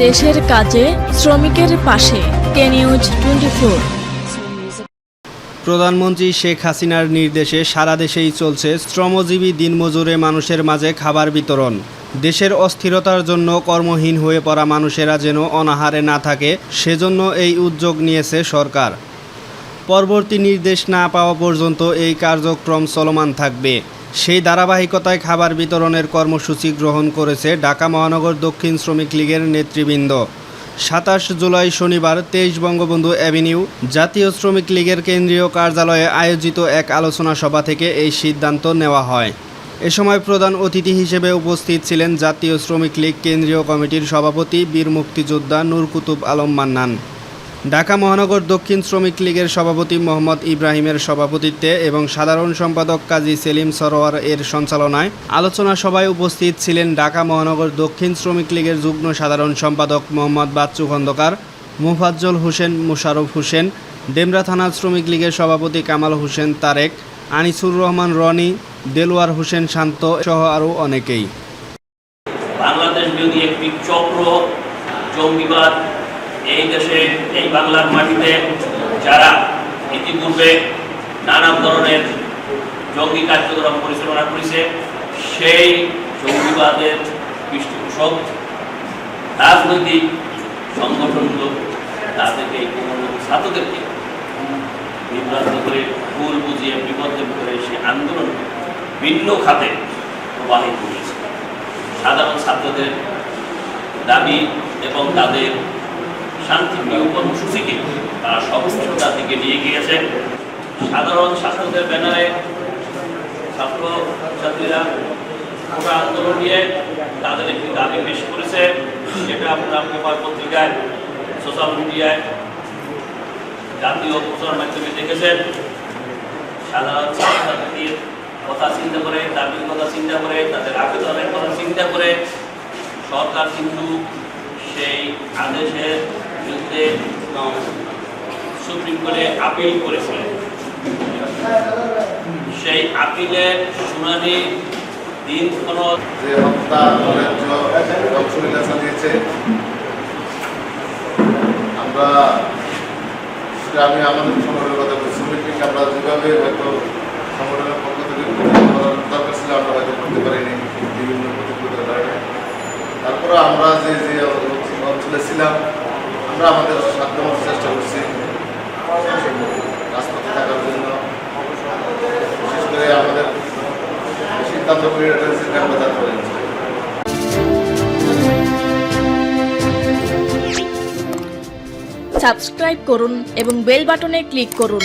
দেশের কাজে শ্রমিকের পাশে কে নিউজ 24। প্রধানমন্ত্রী শেখ হাসিনার নির্দেশে সারা দেশেই চলছে শ্রমজীবী দিনমজুরে মানুষের মাঝে খাবার বিতরণ। দেশের অস্থিরতার জন্য কর্মহীন হয়ে পড়া মানুষেরা যেন অনাহারে না থাকে, সেজন্য এই উদ্যোগ নিয়েছে সরকার। পরবর্তী নির্দেশ না পাওয়া পর্যন্ত এই কার্যক্রম চলমান থাকবে। সেই ধারাবাহিকতায় খাবার বিতরণের কর্মসূচি গ্রহণ করেছে ঢাকা মহানগর দক্ষিণ শ্রমিক লীগের নেতৃবৃন্দ। 27 জুলাই শনিবার 23 বঙ্গবন্ধু অ্যাভিনিউ জাতীয় শ্রমিক লীগের কেন্দ্রীয় কার্যালয়ে আয়োজিত এক আলোচনা সভা থেকে এই সিদ্ধান্ত নেওয়া হয়। এ সময় প্রধান অতিথি হিসেবে উপস্থিত ছিলেন জাতীয় শ্রমিক লীগ কেন্দ্রীয় কমিটির সভাপতি বীর মুক্তিযোদ্ধা নূর কুতুব আলম মান্নান। ঢাকা মহানগর দক্ষিণ শ্রমিক লীগের সভাপতি মোহাম্মদ ইব্রাহিমের সভাপতিত্বে এবং সাধারণ সম্পাদক কাজী সেলিম সরোয়ার এর সঞ্চালনায় আলোচনা সভায় উপস্থিত ছিলেন ঢাকা মহানগর দক্ষিণ শ্রমিক লীগের যুগ্ম সাধারণ সম্পাদক মোহাম্মদ বাচ্চু খন্দকার, মোফাজ্জল হোসেন, মোশাররফ হোসেন, ডেমরা থানা শ্রমিক লীগের সভাপতি কামাল হোসেন তারেক, আনিসুর রহমান রনি, দেলোয়ার হোসেন শান্ত সহ আরও অনেকেই। বাংলাদেশ বিরোধী একটি চক্র, জঙ্গিবাদ এই দেশে, এই বাংলার মাটিতে যারা ইতিপূর্বে নানা ধরনের জঙ্গি কার্যক্রম পরিচালনা করেছে, সেই জঙ্গিবাদের পৃষ্ঠপোষক রাজনৈতিক সংগঠনগুলো তাদেরকে ছাত্রদেরকে বিভ্রান্ত করে, ভুল বুঝিয়ে, বিপদে করে সে আন্দোলন ভিন্ন খাতে প্রবাহিত করেছে। সাধারণ ছাত্রদের দাবি এবং তাদের শান্তিপ্রিয় কর্মসূচিকে তারা সহিংসতার দিকে নিয়ে গিয়েছে। সাধারণ ছাত্রদের ব্যানারে ছাত্রছাত্রীরা কোটা আন্দোলন নিয়ে তাদের একটি দাবি পেশ করেছে, সেটা আপনারা পেপার পত্রিকায়, সোশ্যাল মিডিয়ায়, জাতীয় প্রচার মাধ্যমে দেখেছেন। সাধারণ ছাত্রছাত্রীদের কথা চিন্তা করে, দাবির কথা চিন্তা করে, তাদের আবেদনের কথা চিন্তা করে সরকার কিন্তু সেই আদেশের বিরুদ্ধে সুপ্রিম কোর্টে আপিল করেছিলেন। সেই আপিলের শুনানি দিন যে হত্যা চালিয়েছে, আমরা আমি আমাদের সংগঠনের কথা বলছি, শ্রমিক আমরা যেভাবে হয়তো সংগঠনের পক্ষ থেকে করার দরকার ছিল আমরা হয়তো করতে পারিনি বিভিন্ন প্রতিকূলতার কারণে। তারপরে আমরা যে যে অঞ্চলে ছিলাম আমরা আমাদের সাধ্যমতো চেষ্টা করছি রাজপথে থাকার জন্য। বিশেষ করে আমাদের সিদ্ধান্ত করে আমরা যাত্রা করেছি। সাবস্ক্রাইব করুন এবং বেল বাটনে ক্লিক করুন।